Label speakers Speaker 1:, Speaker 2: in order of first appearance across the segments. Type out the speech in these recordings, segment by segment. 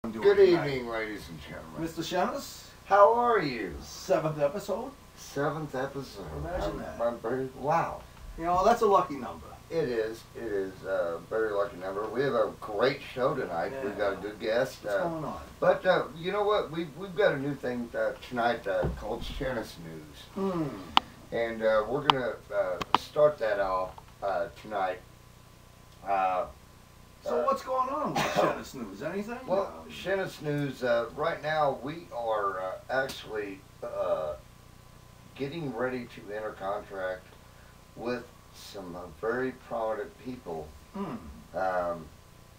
Speaker 1: Good evening, ladies and gentlemen.
Speaker 2: Mr. Shennis?
Speaker 1: How are you?
Speaker 2: 7th episode?
Speaker 1: 7th episode.
Speaker 2: Imagine that.
Speaker 1: I'm very, wow.
Speaker 2: You know, that's a lucky number.
Speaker 1: It is. It is a very lucky number. We have a great show tonight.
Speaker 2: Yeah.
Speaker 1: We've got a good guest.
Speaker 2: What's going on?
Speaker 1: But you know what? We've got a new thing tonight called Shennis News. And we're going to start that off tonight.
Speaker 2: So what's going on with Shennis News? Anything?
Speaker 1: Well, Shennis News, right now we are actually getting ready to enter contract with some very prominent people.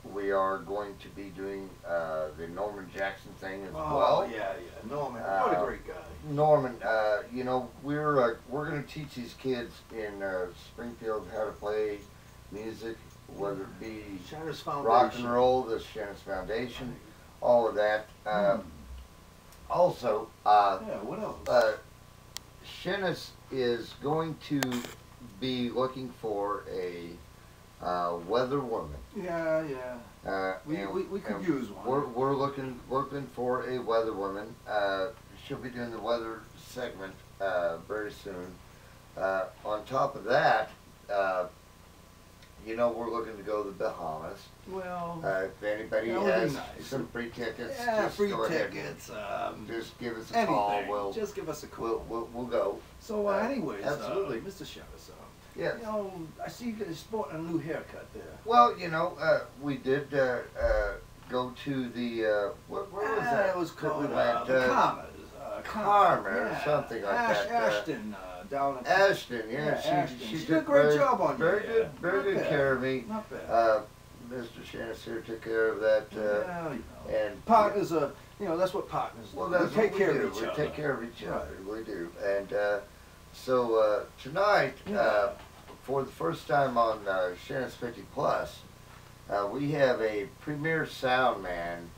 Speaker 1: We are going to be doing the Norman Jackson thing as well.
Speaker 2: Yeah. Norman, what a great guy.
Speaker 1: Norman, you know, we're going to teach these kids in Springfield how to play music, whether it be rock and roll, the Shennis Foundation, all of that. Also,
Speaker 2: what else?
Speaker 1: Shennis is going to be looking for a weather woman.
Speaker 2: Yeah. We could use one.
Speaker 1: We're looking for a weather woman. She'll be doing the weather segment very soon. On top of that, you know, we're looking to go to the Bahamas.
Speaker 2: Well,
Speaker 1: if anybody has some free tickets, just
Speaker 2: free
Speaker 1: go
Speaker 2: tickets.
Speaker 1: Just give us a call.
Speaker 2: Just give us a call.
Speaker 1: We'll go.
Speaker 2: So, anyways,
Speaker 1: absolutely,
Speaker 2: Mr. Shennis,
Speaker 1: yes.
Speaker 2: You know, I see you're sporting a new haircut there.
Speaker 1: Well, you know, we did go to the where was that?
Speaker 2: It was called
Speaker 1: Karma, something like that.
Speaker 2: Ashton. Down at
Speaker 1: Ashton,
Speaker 2: Ashton.
Speaker 1: She
Speaker 2: did a great job on you.
Speaker 1: Very good care of me.
Speaker 2: Not bad.
Speaker 1: Mr. Shennis here took care of that. And
Speaker 2: partners are, you know, that's what partners do.
Speaker 1: Well, that's
Speaker 2: we take care of each
Speaker 1: other.
Speaker 2: other.
Speaker 1: We take care of each other. We do. And so tonight, for the first time on Shennis 50 Plus, we have a premier sound man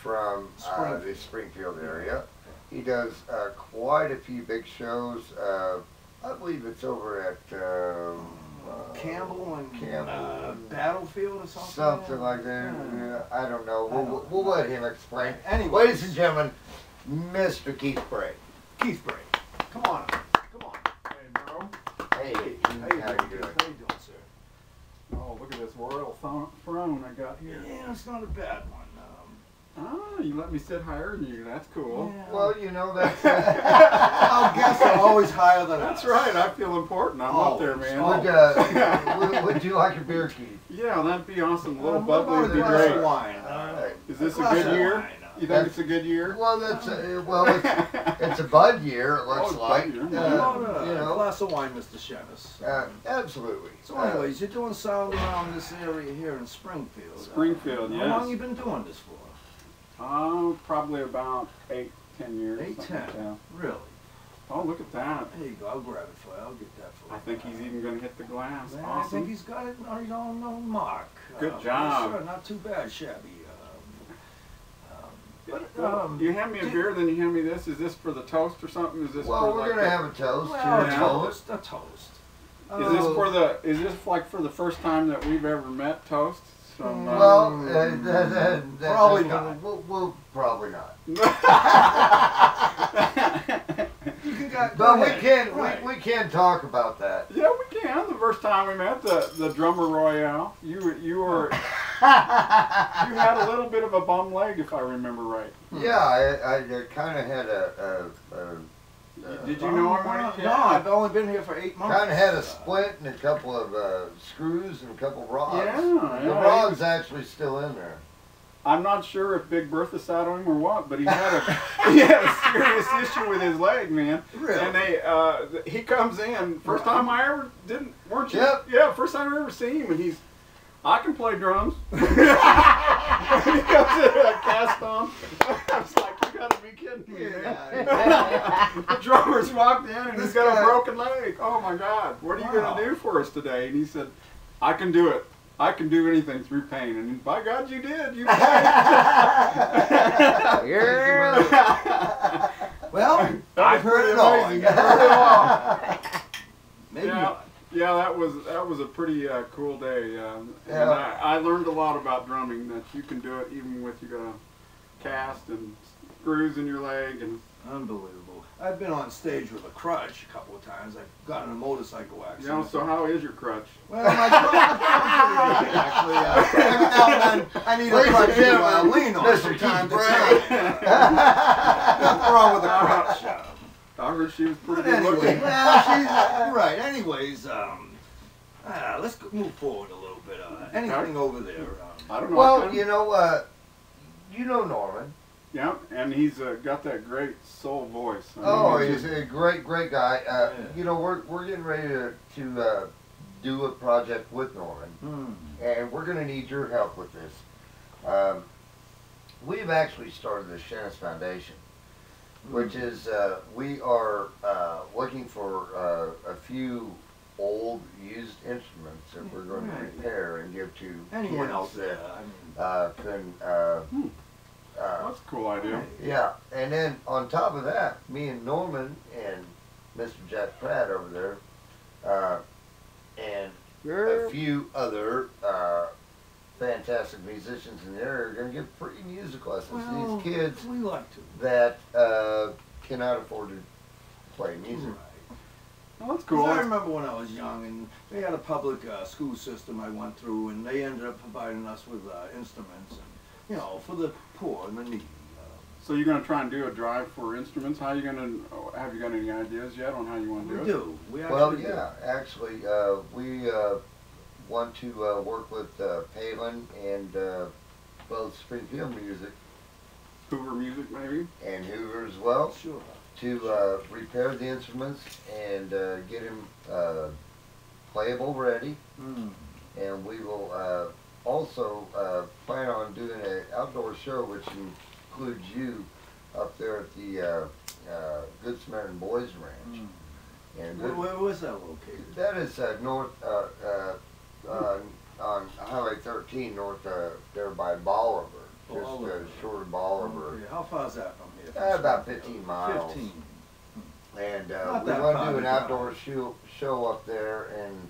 Speaker 1: from the Springfield area. He does quite a few big shows. I believe it's over at
Speaker 2: Campbell and Battlefield or something.
Speaker 1: Something like that. Yeah, I don't know. We'll let him explain.
Speaker 2: Anyways.
Speaker 1: Ladies and gentlemen, Mr. Keith Bray.
Speaker 2: Keith Bray. Come on.
Speaker 3: Hey, bro.
Speaker 1: Hey,
Speaker 2: How you doing?
Speaker 1: How you doing,
Speaker 2: sir?
Speaker 3: Oh, look at this royal throne I got here.
Speaker 2: Yeah, it's not a bad one.
Speaker 3: You let me sit higher than you. That's cool.
Speaker 2: Yeah.
Speaker 1: Well, you know, that's...
Speaker 2: Our guests are always higher than us.
Speaker 3: That's right. I feel important. I'm up there, man.
Speaker 1: Would you like a beer, Keith?
Speaker 3: Yeah, that'd be awesome. A little bubbly would be great.
Speaker 2: Wine.
Speaker 3: Is this a good year? You think it's a good year?
Speaker 1: Well, it's a bud year. It looks like.
Speaker 3: Bud year.
Speaker 1: You know,
Speaker 2: a glass of wine, Mr. Shennis.
Speaker 1: Absolutely.
Speaker 2: So, anyways, you're doing sound around this area here in Springfield.
Speaker 3: Springfield, yes.
Speaker 2: How long you been doing this for?
Speaker 3: Probably about 8-10 years.
Speaker 2: 8-10.
Speaker 3: Yeah.
Speaker 2: Really?
Speaker 3: Oh, look at that.
Speaker 2: There you go. I'll grab it for you. I'll get that for you.
Speaker 3: I think he's even going to hit the glass.
Speaker 2: Man,
Speaker 3: awesome.
Speaker 2: I think he's got it on his own mark.
Speaker 3: Good job.
Speaker 2: Sure, not too bad, shabby.
Speaker 3: You hand me a beer, then you hand me this. Is this for the toast or something? Is this
Speaker 1: well,
Speaker 3: for
Speaker 1: we're going to have a toast.
Speaker 2: Well, a toast.
Speaker 3: Is this for the? Is this like for the first time that we've ever met? Toast.
Speaker 1: Well,
Speaker 2: probably not.
Speaker 1: We'll probably not.
Speaker 2: But
Speaker 1: we can talk about that.
Speaker 3: Yeah, we can. The first time we met, the drummer Royale, you were you had a little bit of a bum leg, if I remember right.
Speaker 1: Yeah, I kind of had a
Speaker 3: did you know him when he?
Speaker 2: No, I've only been here for 8 months.
Speaker 1: Kind of had a splint and a couple of screws and a couple of rods.
Speaker 3: Yeah,
Speaker 1: the rod's actually still in there.
Speaker 3: I'm not sure if Big Bertha sat on him or what, but he had a serious issue with his leg, man.
Speaker 2: Really?
Speaker 3: And he comes in. First time I ever weren't you?
Speaker 1: Yep.
Speaker 3: Yeah, first time I ever seen him, and I can play drums. He comes in with a cast on. I was like, you gotta be kidding me, man. The drummer's walked in and he's got a broken leg. Oh my God, what are you gonna do for us today? And he said, I can do it. I can do anything through pain. And by God, you did. You played.
Speaker 2: Well,
Speaker 1: I've heard it all.
Speaker 3: You've heard it all.
Speaker 2: Maybe
Speaker 3: Yeah, that was a pretty cool day. And I learned a lot about drumming, that you can do it even with you got cast and screws in your leg and.
Speaker 2: Unbelievable. I've been on stage with a crutch a couple of times. I've gotten in a motorcycle accident.
Speaker 3: So how is your crutch?
Speaker 2: Well, my crutch actually. Every now and then I need a crutch to lean on from time to time. Nothing wrong with a crutch.
Speaker 3: I heard she was pretty
Speaker 2: But
Speaker 3: good
Speaker 2: anyway,
Speaker 3: looking.
Speaker 2: well, she's right. Anyways, let's move forward a little bit. Anything over there?
Speaker 3: I don't know.
Speaker 1: Well, you know Norman.
Speaker 3: Yeah, and he's got that great soul voice.
Speaker 1: He's a great guy. You know, we're getting ready to do a project with Norman, and we're going to need your help with this. We've actually started the Shennis Foundation, which is we are looking for a few old used instruments that we're going to repair and give to
Speaker 2: Anyone else
Speaker 1: kids
Speaker 2: there?
Speaker 1: that can.
Speaker 3: That's a cool idea.
Speaker 1: Yeah, and then on top of that, me and Norman and Mr. Jack Pratt over there, and a few other fantastic musicians in there are going to give free music lessons to these kids
Speaker 2: we like to.
Speaker 1: that cannot afford to play music.
Speaker 3: Oh, that's cool.
Speaker 2: I remember when I was young, and they had a public school system I went through, and they ended up providing us with instruments, and, you know, for the poor and the needy.
Speaker 3: So you're going to try and do a drive for instruments? How are you going to? Have you got any ideas yet on how you want to do it?
Speaker 2: We do. We actually
Speaker 1: Well,
Speaker 2: do.
Speaker 1: yeah, actually, we want to work with Palin and both Springfield Music
Speaker 3: Hoover Music, maybe?
Speaker 1: and Hoover as well.
Speaker 2: Sure.
Speaker 1: To repair the instruments and get them playable ready. And we will also plan on doing an outdoor show which includes you up there at the Good Samaritan Boys Ranch. And
Speaker 2: Where was that located?
Speaker 1: that is north on Highway 13 north there by Bolivar. Just short of Bolivar.
Speaker 2: Okay. How far is that from here?
Speaker 1: About 15 miles.
Speaker 2: 15.
Speaker 1: And
Speaker 2: Not
Speaker 1: we
Speaker 2: that
Speaker 1: want
Speaker 2: far
Speaker 1: to do
Speaker 2: to
Speaker 1: an
Speaker 2: drive.
Speaker 1: outdoor show up there and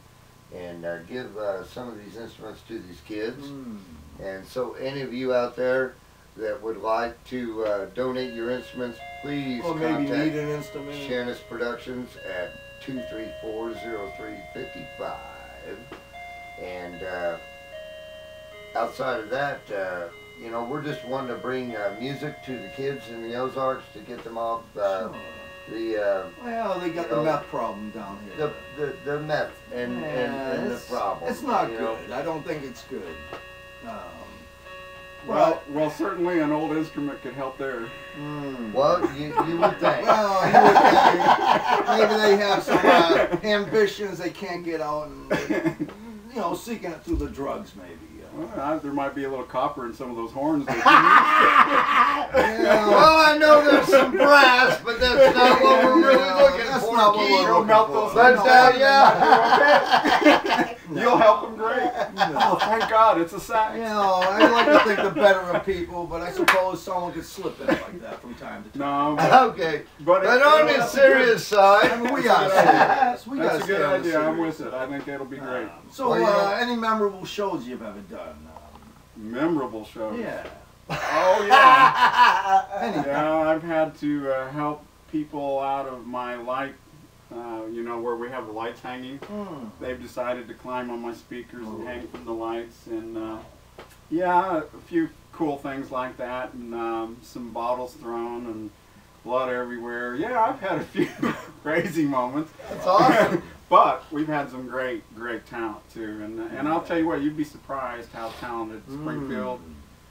Speaker 1: give some of these instruments to these kids. And so any of you out there that would like to donate your instruments, please
Speaker 2: Or maybe
Speaker 1: contact
Speaker 2: need an instrument.
Speaker 1: Shennis Productions at 234-0355. And outside of that, you know, we're just wanting to bring music to the kids in the Ozarks to get them off
Speaker 2: Sure. Well, they got
Speaker 1: you
Speaker 2: the
Speaker 1: know,
Speaker 2: meth problem down here.
Speaker 1: the meth and the problem.
Speaker 2: It's not
Speaker 1: you know.
Speaker 2: good. I don't think it's good.
Speaker 3: Well, certainly an old instrument could help there.
Speaker 1: Well, you would think.
Speaker 2: Well, you would think maybe they have some ambitions they can't get out, and you know, seeking it through the drugs, maybe.
Speaker 3: Well, there might be a little copper in some of those horns.
Speaker 1: Well, I know there's some brass, but that's not what we're really looking
Speaker 2: That's
Speaker 1: for.
Speaker 2: not what
Speaker 1: Keith.
Speaker 2: we're looking
Speaker 3: melt
Speaker 2: for.
Speaker 3: those
Speaker 1: But
Speaker 3: yeah. You'll help them great. Oh, thank God, it's a sax.
Speaker 2: You know, I like to think the better of people, but I suppose someone could slip in like that from time to time.
Speaker 3: No,
Speaker 1: Okay,
Speaker 3: but
Speaker 1: on the serious side,
Speaker 2: I mean, we are serious. We
Speaker 3: that's
Speaker 2: gotta
Speaker 3: a good
Speaker 2: stay on the
Speaker 3: idea. I'm
Speaker 2: serious
Speaker 3: with it.
Speaker 2: side.
Speaker 3: I think that'll be great.
Speaker 2: So,
Speaker 1: Well, you know-
Speaker 2: any memorable shows you've ever done?
Speaker 3: Memorable shows.
Speaker 2: Yeah.
Speaker 3: Oh yeah.
Speaker 2: Anything.
Speaker 3: Yeah, I've had to help people out of my light. You know, where we have the lights hanging. They've decided to climb on my speakers and hang from the lights, and yeah, a few cool things like that, and some bottles thrown and blood everywhere. Yeah, I've had a few crazy moments.
Speaker 1: That's awesome.
Speaker 3: But we've had some great talent too, and I'll tell you what, you'd be surprised how talented Springfield.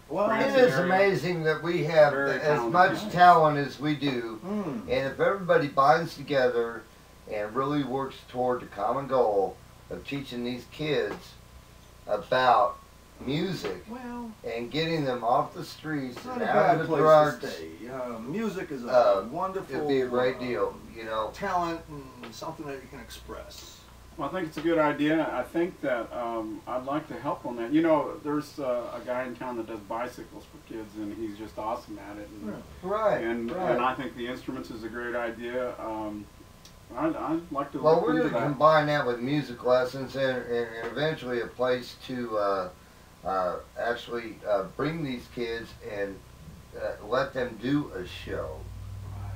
Speaker 2: Well,
Speaker 1: It is amazing that we have
Speaker 3: Very
Speaker 1: as
Speaker 3: talented.
Speaker 1: much talent as we do, and if everybody binds together and really works toward the common goal of teaching these kids about music
Speaker 2: well,
Speaker 1: and getting them off the streets
Speaker 2: it's not
Speaker 1: and
Speaker 2: a
Speaker 1: out
Speaker 2: bad
Speaker 1: of the
Speaker 2: place
Speaker 1: drugs,
Speaker 2: to stay. Music is a wonderful.
Speaker 1: it'd be a great deal, you know.
Speaker 2: Talent and something that you can express.
Speaker 3: Well, I think it's a good idea. I think that I'd like to help on that. You know, there's a guy in town that does bicycles for kids, and he's just awesome at it. And,
Speaker 1: Right,
Speaker 3: and
Speaker 1: right.
Speaker 3: I think the instruments is a great idea. I'd like to
Speaker 1: Well,
Speaker 3: look
Speaker 1: we're
Speaker 3: into
Speaker 1: going to
Speaker 3: that.
Speaker 1: combine that with music lessons and eventually a place to actually bring these kids and let them do a show,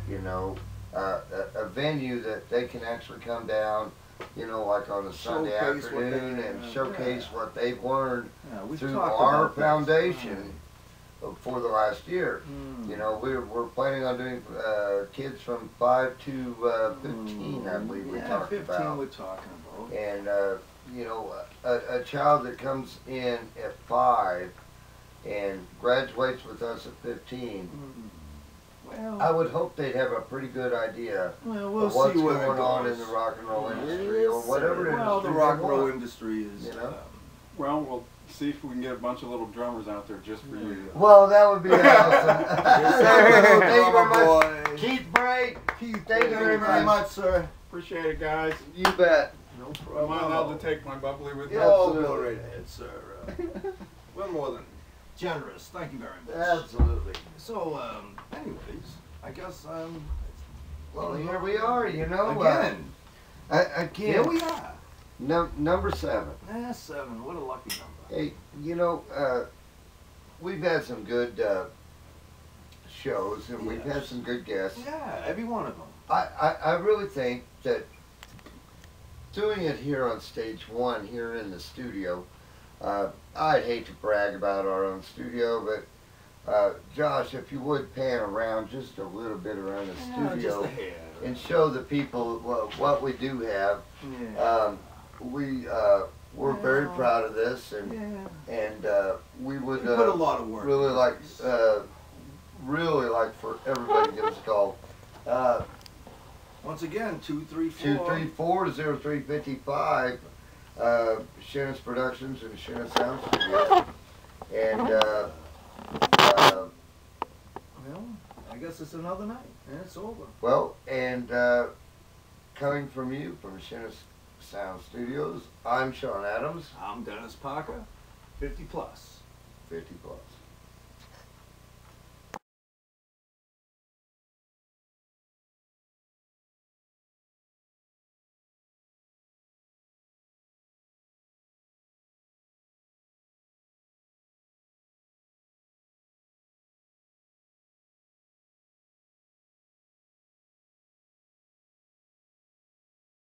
Speaker 1: you know, a venue that they can actually come down, you know, like on a Sunday afternoon and showcase what they've learned through our foundation for the last year. You know, we're planning on doing kids from 5 to 15, I believe we talked about.
Speaker 2: 15 we're talking about.
Speaker 1: And, you know, a child that comes in at 5 and graduates with us at 15, well, I would hope they'd have a pretty good idea of what's going on in the rock and roll industry or whatever industry.
Speaker 2: Well, the rock and roll industry is,
Speaker 1: you know.
Speaker 3: Well, we'll see if we can get a bunch of little drummers out there just for you.
Speaker 1: Well, that would be awesome.
Speaker 2: Thank you very much.
Speaker 1: Keith Bray.
Speaker 2: Keith, thank you very much, sir.
Speaker 3: Appreciate it, guys.
Speaker 1: You bet.
Speaker 2: No
Speaker 3: Am
Speaker 2: problem.
Speaker 3: I allowed to take my bubbly with me?
Speaker 2: Oh, go right ahead, sir. We're more than generous. Thank you very much.
Speaker 1: Absolutely.
Speaker 2: So, anyways, I guess,
Speaker 1: well, here we are, you know.
Speaker 2: Again.
Speaker 1: Again.
Speaker 2: Here we are.
Speaker 1: Number 7.
Speaker 2: 7. What a lucky number.
Speaker 1: Hey, you know, we've had some good shows, and we've had some good guests.
Speaker 2: Yeah, every one of them.
Speaker 1: I really think that doing it here on stage 1, here in the studio, I'd hate to brag about our own studio, but Josh, if you would pan around just a little bit around the studio and show the people what we do have.
Speaker 2: Yeah.
Speaker 1: We're very proud of this, and we would
Speaker 2: put a lot of work
Speaker 1: really like for everybody to give us a call.
Speaker 2: Once again,
Speaker 1: 234-0355, Shennis Productions and Shennis Sound Studios. And
Speaker 2: well, I guess it's another night, and it's over.
Speaker 1: Well, and coming from you, from Shennis Sound Studios, I'm Sean Adams.
Speaker 2: I'm Dennis Parker, 50 plus.
Speaker 1: 50 plus.